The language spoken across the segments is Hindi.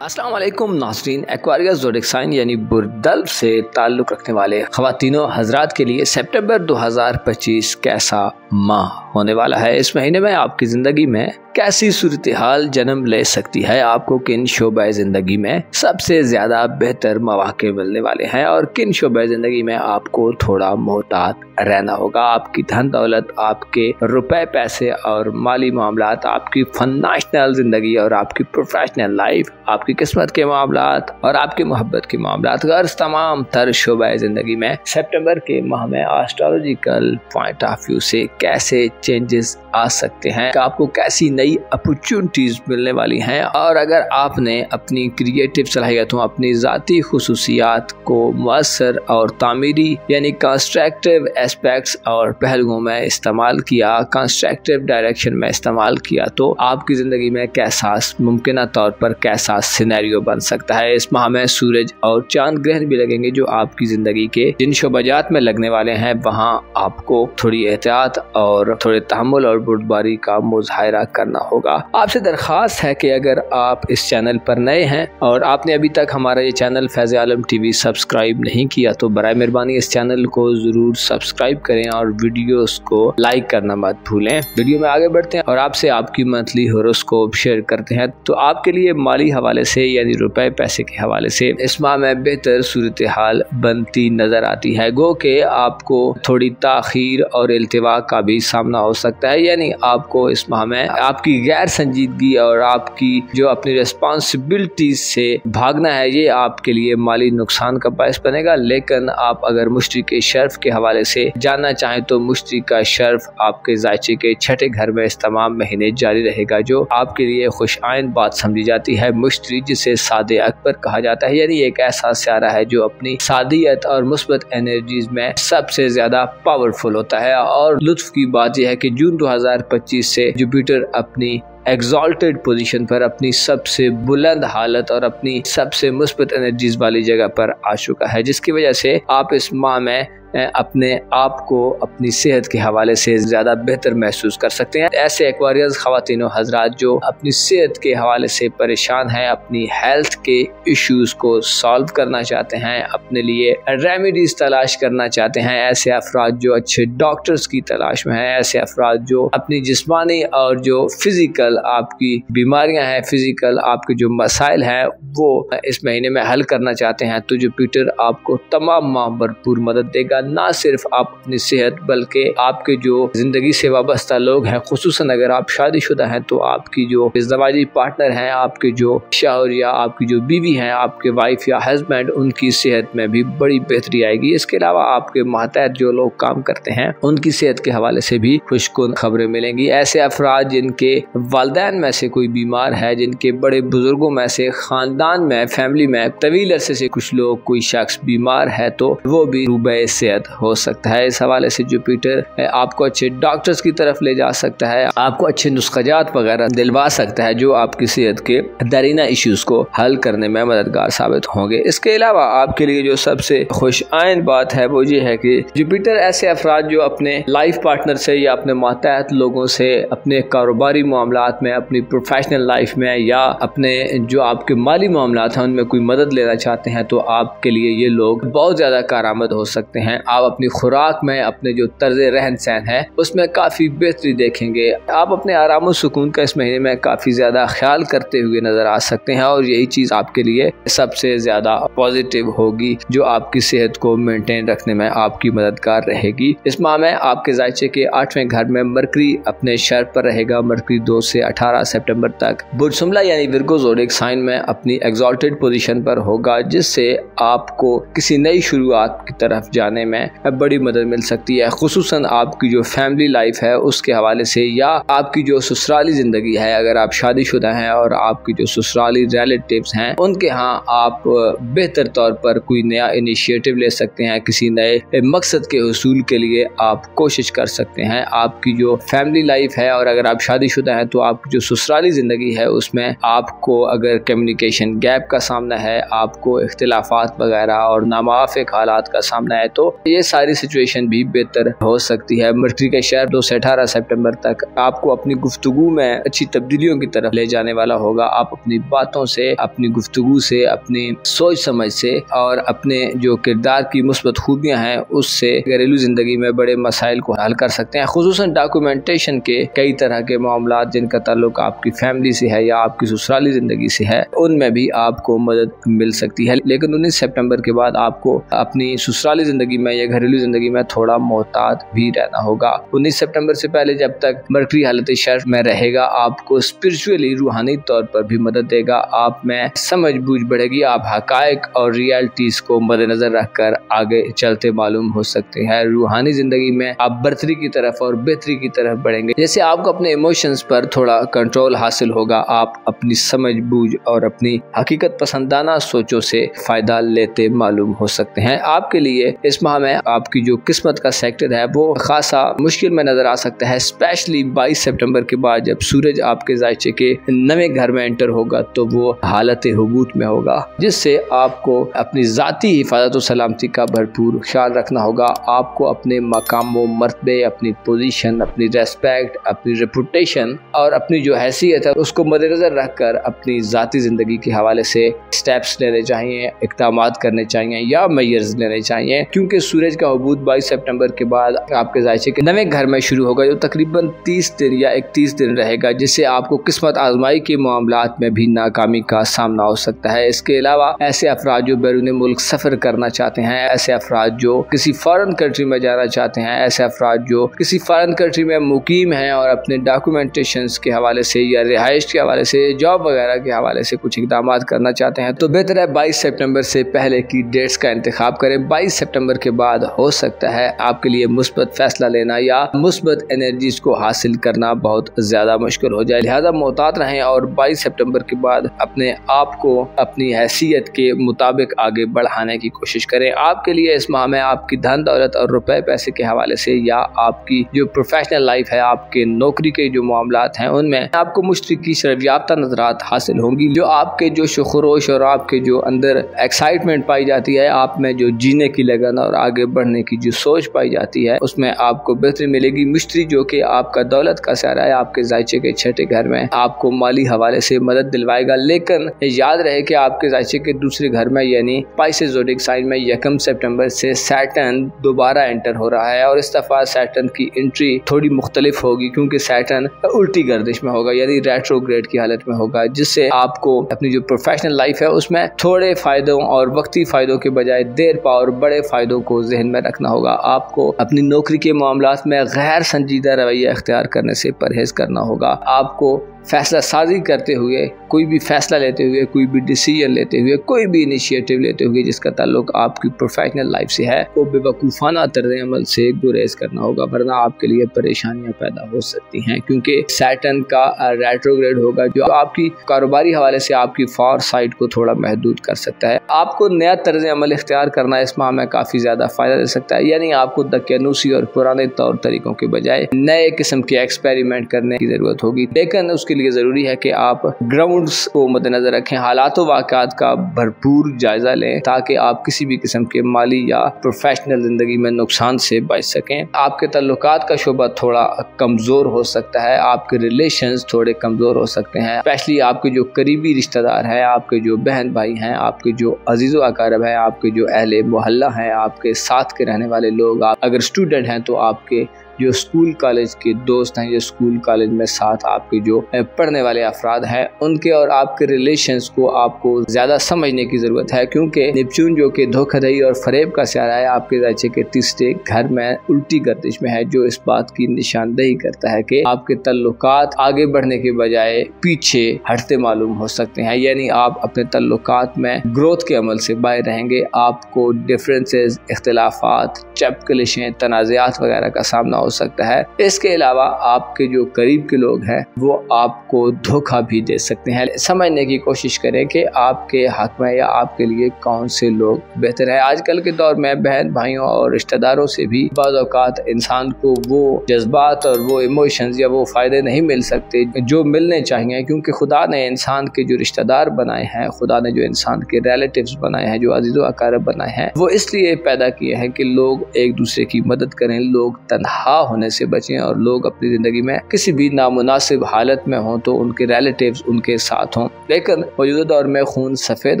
अस्सलाम वालेकुम नाज़रीन। एक्वारियस ज़ोडिक साइन यानी बुर्दल्ब से ताल्लुक़ रखने वाले ख़वातीनो हज़रात के लिए सितंबर 2025 कैसा माह होने वाला है। इस महीने में आपकी ज़िंदगी में कैसी सूरत हाल जन्म ले सकती है, आपको किन शोबे ज़िंदगी में सबसे ज़्यादा बेहतर मौक़े मिलने वाले हैं और किन शोबे ज़िंदगी में आपको थोड़ा मोहतात रहना होगा। आपकी धन दौलत, आपके रुपए पैसे और माली मामलात, आपकी फाइनेंशियल ज़िंदगी और आपकी प्रोफेशनल लाइफ, आपकी किस्मत के मामलात और आपकी मोहब्बत के मामलात, गर्ज तमाम तर शोबे ज़िंदगी में सितंबर के माह में एस्ट्रोलॉजिकल पॉइंट ऑफ व्यू से कैसे चेंजेस आ सकते हैं, आपको कैसी नई अपॉर्चुनिटीज़ मिलने वाली हैं। और अगर आपने अपनी क्रिएटिव सलाहियतों, अपनी ज़ाती खुसूसियात को मुअस्सर और तामीरी यानी कंस्ट्रक्टिव एस्पेक्ट्स और पहलुओं में इस्तेमाल किया, कंस्ट्रक्टिव डायरेक्शन में इस्तेमाल किया, तो आपकी ज़िंदगी में कैसा मुमकिन तौर पर कैसा सिनेरियो बन सकता है। इस माह में सूरज और चांद ग्रहण भी लगेंगे जो आपकी ज़िंदगी के जिन शोबाजात में लगने वाले हैं वहाँ आपको थोड़ी एहतियात और थोड़े तहम्मुल और बुर्दबारी का मुजाहरा करना होगा। आपसे दरख्वास्त है कि अगर आप इस चैनल पर नए हैं और आपने अभी तक हमारा ये चैनल फैज़ आलम टीवी सब्सक्राइब नहीं किया तो बराए मेहरबानी इस चैनल को ज़रूर सब्सक्राइब करें और वीडियोस को लाइक करना मत भूलें। वीडियो में आगे बढ़ते हैं और आपसे आपकी मंथली होरोस्कोप शेयर करते हैं। तो आपके लिए माली हवाले से यानी रुपए पैसे के हवाले से इस माह में बेहतर सूरत हाल बनती नज़र आती है। गो के आपको थोड़ी ताखीर और इल्तिवा का भी सामना हो सकता है, यानी आपको इस माह में आपकी गैर संजीदगी और आपकी जो अपनी रिस्पॉन्सिबिलिटीज से भागना है ये आपके लिए माली नुकसान का बायस बनेगा। लेकिन आप अगर मुश्तरी के शर्फ के हवाले से जानना चाहें तो मुश्तरी का शर्फ आपके जायचे के छठे घर में इस तमाम महीने जारी रहेगा, जो आपके लिए खुश आइन बात समझी जाती है। मुश्तरी जिसे सादे अकबर कहा जाता है, यानी एक ऐसा सियारा है जो अपनी सादियत और मुस्बत एनर्जीज में सबसे ज्यादा पावरफुल होता है। और लुत्फ की बात यह है कि जून 2025 से जुपिटर अपनी एग्जॉल्टेड पोजीशन पर, अपनी सबसे बुलंद हालत और अपनी सबसे मुस्बत एनर्जीज वाली जगह पर आ चुका है, जिसकी वजह से आप इस माह में अपने आप को अपनी सेहत के हवाले से ज़्यादा बेहतर महसूस कर सकते हैं। ऐसे एक्वारियस ख़वातीनो हज़रात जो अपनी सेहत के हवाले से परेशान हैं, अपनी हेल्थ के इश्यूज़ को सॉल्व करना चाहते हैं, अपने लिए रेमेडीज़ तलाश करना चाहते हैं, ऐसे अफराद जो अच्छे डॉक्टर्स की तलाश में हैं, ऐसे अफराद जो अपनी जिस्मानी और जो फिज़िकल आपकी बीमारियां हैं, फिज़िकल आपके जो मसाइल हैं वो इस महीने में हल करना चाहते हैं, तो जुपिटर आपको तमाम माह भरपूर मदद देगा। ना सिर्फ आप अपनी सेहत बल्कि आपके जो जिंदगी से वाबस्ता लोग हैं, खुसूसन अगर आप शादीशुदा हैं तो आपकी जो इज़्दवाजी पार्टनर हैं, आपके जो शौहर या आपकी जो बीवी हैं, आपके वाइफ या हस्बैंड, उनकी सेहत में भी बड़ी बेहतरी आएगी। इसके अलावा आपके मातहत जो लोग काम करते हैं उनकी सेहत के हवाले से भी खुशकुन खबरें मिलेंगी। ऐसे अफराद जिनके वालिदैन में से कोई बीमार है, जिनके बड़े बुजुर्गों में से खानदान में फैमिली में तवील अरसे से कुछ लोग कोई शख्स बीमार है तो वो भी रूबे सेहत हो सकता है। इस हवाले से जुपिटर आपको अच्छे डॉक्टर्स की तरफ ले जा सकता है, आपको अच्छे नुस्खाजात वगैरह दिलवा सकता है जो आपकी सेहत के दरीना इश्यूज को हल करने में मददगार साबित होंगे। इसके अलावा आपके लिए जो सबसे खुश आइन बात है वो ये है कि जुपिटर ऐसे अफराद जो अपने लाइफ पार्टनर से या अपने मातहत लोगों से अपने कारोबारी मामलात में, अपनी प्रोफेशनल लाइफ में या अपने जो आपके माली मामलात हैं उनमें कोई मदद लेना चाहते हैं तो आपके लिए ये लोग बहुत ज़्यादा कारआमद हो सकते हैं। आप अपनी खुराक में, अपने जो तर्ज रहन सहन है उसमें काफ़ी बेहतरी देखेंगे। आप अपने आराम और सुकून का इस महीने में काफ़ी ज़्यादा ख्याल करते हुए नज़र आ सकते हैं और यही चीज़ आपके लिए सबसे ज़्यादा पॉजिटिव होगी जो आपकी सेहत को मेंटेन रखने में आपकी मददगार रहेगी। इस माह में आपके जायचे के 8वें घर में मरकरी अपने शर पर रहेगा। मरकरी 2 से 18 सितंबर तक बुर्ज शुमला यानी विर्गो ज़ोडिक साइन में अपनी एग्जॉल्टेड पोजीशन पर होगा, जिससे आपको किसी नई शुरुआत की तरफ जाने में बड़ी मदद मिल सकती है। खुसूसन आपकी जो फैमिली लाइफ है उसके हवाले से या आपकी जो ससुराली ज़िंदगी है, अगर आप शादीशुदा हैं और आपकी जो ससुराली रिलेटिव्स हैं उनके यहाँ आप बेहतर तौर पर कोई नया इनिशिएटिव ले सकते हैं, किसी नए मकसद के हुसूल के लिए आप कोशिश कर सकते हैं। आपकी जो फैमिली लाइफ है और अगर आप शादीशुदा हैं तो आपकी जो ससुराली ज़िंदगी है उसमें आपको अगर कम्युनिकेशन गैप का सामना है, आपको इख्तिलाफात वगैरह और नामुवाफिक हालात का सामना है, तो ये सारी सिचुएशन भी बेहतर हो सकती है। मर्करी के शहर 2 से 18 सितंबर तक आपको अपनी गुफ्तगू में अच्छी तब्दीलियों की तरफ ले जाने वाला होगा। आप अपनी बातों से, अपनी गुफ्तगू से, अपनी सोच समझ से और अपने जो किरदार की मुस्बत खूबियाँ हैं उससे घरेलू ज़िंदगी में बड़े मसाइल को हल कर सकते हैं। खुसूसन डॉक्यूमेंटेशन के कई तरह के मामला जिनका ताल्लुक आपकी फैमिली से है या आपकी ससुराली ज़िंदगी से है, उनमें भी आपको मदद मिल सकती है। लेकिन 19 सितंबर के बाद आपको अपनी ससुराली ज़िंदगी में या घरेलू ज़िंदगी में थोड़ा मोहतात भी रहना होगा। 19 सितंबर से पहले जब तक मर्करी हालत शर्फ में रहेगा, आपको स्पिरिचुअली रूहानी तौर पर भी मदद देगा। आप में समझ बूझ बढ़ेगी। आप हकायक और रियलिटीज को मद्देनजर रखकर आगे चलते मालूम हो सकते हैं। रूहानी ज़िंदगी में आप बर्तरी की तरफ और बेहतरी की तरफ बढ़ेंगे। जैसे आपको अपने इमोशंस पर थोड़ा कंट्रोल हासिल होगा। आप अपनी समझ बूझ और अपनी हकीकत पसंदाना सोचों से फायदा लेते मालूम हो सकते हैं। आपके लिए इस माह में आपकी जो किस्मत का सेक्टर है वो खासा मुश्किल में नजर आ सकता है। स्पेशली 22 सितंबर के बाद जब सूरज आपके जायचे के नए घर में एंटर होगा तो वो हालत हुबूत में होगा, जिससे आपको अपनी जाती हिफाजत और सलामती का भरपूर ख्याल रखना होगा। आपको अपने मकाम व मर्तबे, अपनी पोजीशन, अपनी रेस्पेक्ट, अपनी रेपुटेशन और अपनी जो हैसियत है उसको मद्देनजर रखकर अपनी जाती ज़िंदगी के हवाले से स्टेप्स लेने चाहिए, इक़दामात करने चाहिए या मेजर्स लेने चाहिए, क्योंकि सूरज का हुबूत 22 सितंबर के बाद आपके जायचे के नए घर में शुरू होगा जो तकरीबन 30 दिन या 31 दिन रहेगा, जिससे आपको किस्मत आजमाई के मामलात में भी नाकामी का सामना हो सकता है। इसके अलावा ऐसे अफराद जो बैरून मुल्क सफ़र करना चाहते हैं, ऐसे अफराद जो किसी फॉरेन कंट्री में जाना चाहते हैं, ऐसे अफराद जो किसी फॉरेन कंट्री में मुकीम हैं और अपने डॉक्यूमेंटेशन के हवाले से या रिहाइश के हवाले से, जॉब वगैरह के हवाले से कुछ इक़दामात करना चाहते हैं, तो बेहतर है 22 सितंबर से पहले की डेट्स का इंतखाब करें। 22 सितंबर के बाद हो सकता है आपके लिए मुस्बत फैसला लेना या मुस्बत एनर्जीज को हासिल करना बहुत ज़्यादा मुश्किल हो जाए। लिहाजा मोहतात रहें और 22 सितंबर के बाद अपने आप को अपनी हैसियत के मुताबिक आगे बढ़ाने की कोशिश करें। आपके लिए इस माह में आपकी धन दौलत और रुपए पैसे के हवाले से या आपकी जो प्रोफेशनल लाइफ है, आपके नौकरी के जो मामलात हैं, उनमें आपको मुश्तरी की शर्फयाफ्ता नज़रात हासिल होंगी। जो आपके जो शुखरोश और आपके जो अंदर एक्साइटमेंट पाई जाती है, आप में जो जीने की लगन और आगे बढ़ने की जो सोच पाई जाती है, उसमें आपको बेहतरी मिलेगी। मुश्तरी जो कि आपका दौलत का सारा है, आपके जायचे के छठे घर में आपको माली हवाले से मदद दिलवाएगा। लेकिन याद रहे कि आपके जायचे के दूसरे घर में यानी पाइसेस ज़ोडिएक साइन में 1 सितंबर से सैटर्न दोबारा एंटर हो रहा है और इस दफा सैटर्न की एंट्री थोड़ी मुख्तलिफ होगी, क्योंकि सैटर्न उल्टी गर्दिश में होगा यानी रेट्रोग्रेड की हालत में होगा, जिससे आपको अपनी जो प्रोफेशनल लाइफ है उसमें थोड़े फायदों और वक्ती फायदों के बजाय देर पा और बड़े फायदों को जहन में रखना होगा। आपको अपनी नौकरी के मामलात में गैर संजीदा रवैया इख्तियार करने से परहेज करना होगा। आपको फैसला साजी करते हुए, कोई भी फैसला लेते हुए, कोई भी डिसीजन लेते हुए, कोई भी इनिशिएटिव लेते हुए जिसका ताल्लुक आपकी प्रोफेशनल लाइफ से है, वो बेवकूफ़ाना तर्ज़ अमल से गुरेज करना होगा, वरना आपके लिए परेशानियां पैदा हो सकती हैं, क्योंकि सैटर्न का रेट्रोग्रेड होगा जो आपकी कारोबारी हवाले से आपकी फॉर साइड को थोड़ा महदूद कर सकता है। आपको नया तर्ज़ अमल इख्तियार करना इस माह में काफ़ी ज़्यादा फ़ायदा दे सकता है, यानी आपको दकियानूसी और पुराने तौर तरीक़ों के बजाय नए किस्म के एक्सपेरिमेंट करने की ज़रूरत होगी। लेकिन उसके लिए ज़रूरी है कि आप ग्राउंड्स को मद्देनजर रखें, हालात व वाक़यात का भरपूर जायज़ा लें, ताकि आप किसी भी किस्म के माली या प्रोफेशनल ज़िंदगी में नुकसान से बच सकें। आपके ताल्लुकात का शोबा थोड़ा कमज़ोर हो सकता है, आपके रिलेशंस थोड़े कमज़ोर हो सकते हैं, स्पेशली आपके जो करीबी रिश्तेदार हैं, आपके जो बहन भाई हैं, आपके जो अजीज़ व अक़ारब हैं, आपके जो अहले मोहल्ला हैं, आपके साथ के रहने वाले लोग, आप अगर स्टूडेंट हैं तो आपके जो स्कूल कॉलेज के दोस्त हैं, जो स्कूल कॉलेज में साथ आपके जो पढ़ने वाले अफराद हैं, उनके और आपके रिलेशंस को आपको ज़्यादा समझने की ज़रूरत है, क्योंकि नेपच्यून जो कि धोखाधड़ी और फरेब का सियारा है, आपके जायचे के तीसरे घर में उल्टी गर्दिश में है, जो इस बात की निशानदेही करता है कि आपके तल्लुकात आगे बढ़ने के बजाय पीछे हटते मालूम हो सकते हैं, यानी आप अपने तल्लुकात में ग्रोथ के अमल से बाहर रहेंगे। आपको डिफरेंसेस, इख्तिलाफात, चपकलिशें, तनाज़ात वगैरह का सामना हो सकता है। इसके अलावा आपके जो करीब के लोग हैं वो आपको धोखा भी दे सकते हैं। समझने की कोशिश करें कि आपके हक में या आपके लिए कौन से लोग बेहतर है। आजकल के दौर में बहन भाइयों और रिश्तेदारों से भी बाज़ औक़ात इंसान को वो जज्बात और वो इमोशंस या वो फ़ायदे नहीं मिल सकते जो मिलने चाहिए, क्योंकि खुदा ने इंसान के जो रिश्तेदार बनाए हैं, खुदा ने जो इंसान के रिलेटिव्स बनाए हैं, जो अजीज़ व अक़ारिब बनाए हैं, वो इसलिए पैदा किए हैं कि लोग एक दूसरे की मदद करें, लोग तन्हा होने से बचें और लोग अपनी ज़िंदगी में किसी भी नामुनासिब हालत में हों तो उनके रिलेटिव्स उनके साथ हों। लेकिन मौजूदा दौर में खून सफ़ेद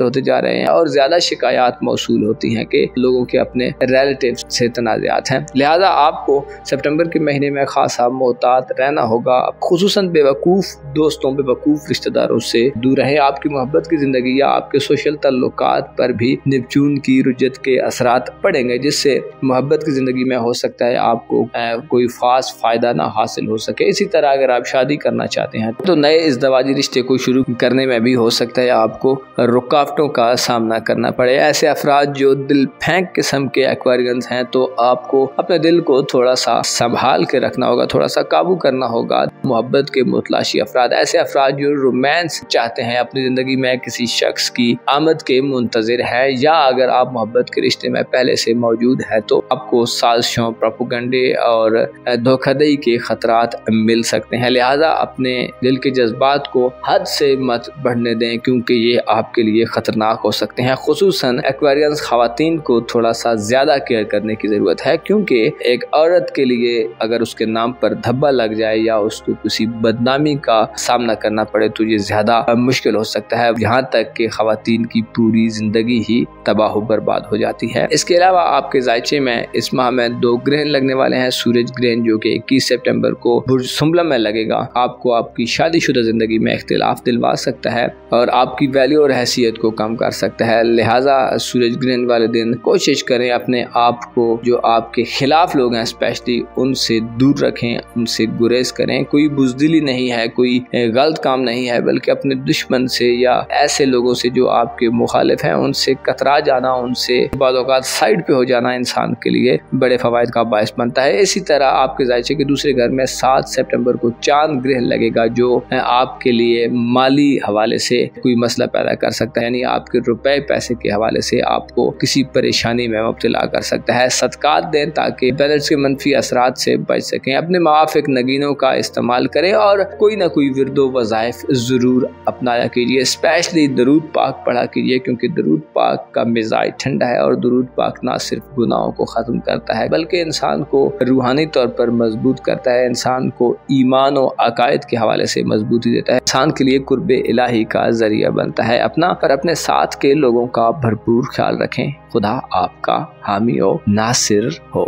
होते जा रहे हैं और ज़्यादा शिकायत मौसूल होती हैं कि लोगों के अपने रिलेटिव्स से तनाज़ात हैं। लिहाजा आपको सितंबर के महीने में खासा मोहतात रहना होगा। खुसूसन बेवकूफ़ दोस्तों, बेवकूफ़ रिश्तेदारों से दूर रहें। आपकी मोहब्बत की ज़िंदगी या आपके सोशल तल्लुकात पर भी नेपच्यून की रुजत के असरात पड़ेंगे, जिससे मोहब्बत की ज़िंदगी में हो सकता है आपको कोई ख़ास फ़ायदा ना हासिल हो सके। इसी तरह अगर आप शादी करना चाहते हैं तो नए इज़्दवाजी रिश्ते को शुरू करने में भी हो सकता है आपको रुकावटों का सामना करना पड़े। ऐसे अफराद जो दिल फेंक किस्म के एक्वेरियंस हैं तो आपको अपने दिल को थोड़ा सा संभाल के रखना होगा, थोड़ा सा काबू करना होगा। मोहब्बत के मुतलाशी अफराद, ऐसे अफराद जो रोमांस चाहते हैं अपनी ज़िंदगी में, किसी शख्स की आमद के मुंतज़िर है, या अगर आप मोहब्बत के रिश्ते में पहले से मौजूद है तो आपको साजिशों, प्रोपेगेंडे और धोखाधड़ी के खतरात मिल सकते हैं। लिहाजा अपने दिल के जज्बात को हद से मत बढ़ने दें, क्योंकि ये आपके लिए खतरनाक हो सकते हैं। खुसूसन एक्वेरियंस खवातीन को थोड़ा सा ज़्यादा केयर करने की ज़रूरत है, क्योंकि एक औरत के लिए अगर उसके नाम पर धब्बा लग जाए या उसको किसी बदनामी का सामना करना पड़े तो ये ज़्यादा मुश्किल हो सकता है, यहाँ तक कि खवातीन की पूरी ज़िंदगी ही तबाह बर्बाद हो जाती है। इसके अलावा आपके जायचे में इस माह में 2 ग्रहण लगने वाले हैं। सूरज ग्रहण जो कि 21 सितंबर को बुर्ज सुम्बला में लगेगा, आपको आपकी शादीशुदा ज़िंदगी में इख्तिलाफ दिलवा सकता है और आपकी वैल्यू और हैसियत को कम कर सकता है। लिहाजा सूरज ग्रहण वाले दिन कोशिश करें अपने आप को जो आपके खिलाफ लोग हैं स्पेशली उनसे दूर रखें, उनसे गुरेज करें। कोई बुज़दिली नहीं है, कोई गलत काम नहीं है, बल्कि अपने दुश्मन से या ऐसे लोगों से जो आपके मुखालिफ हैं उनसे कतरा जाना, उनसे बाद औक़ात साइड पे हो जाना इंसान के लिए बड़े फ़वाइद का बायस बनता है। इसी तरह आपके जायचे के दूसरे घर में 7 सितंबर को चांद ग्रहण लगेगा, जो आपके लिए माली हवाले से कोई मसला पैदा कर सकता है, यानी आपके रुपए पैसे के हवाले से आपको किसी परेशानी में मुब्तला कर सकता है। सदकात दें ताकि प्लैनेट्स के मनफी असरात से बच सकें। अपने मावाफिक नगीनों का इस्तेमाल करें और कोई ना कोई विर्दो वज़ाइफ ज़रूर अपनाया कीजिए। स्पेशली दरूद पाक पढ़ा कीजिए, क्योंकि दरूद पाक का मिजाज ठंडा है और दरूद पाक ना सिर्फ गुनाहों को ख़त्म करता है बल्कि इंसान को रूहानी तौर पर मजबूत करता है, इंसान को ईमान और अकायद के हवाले से मजबूती देता है, इंसान के लिए कुर्बे इलाही का जरिया बनता है। अपना और अपने साथ के लोगों का भरपूर ख्याल रखें। खुदा आपका हामी और नासिर हो।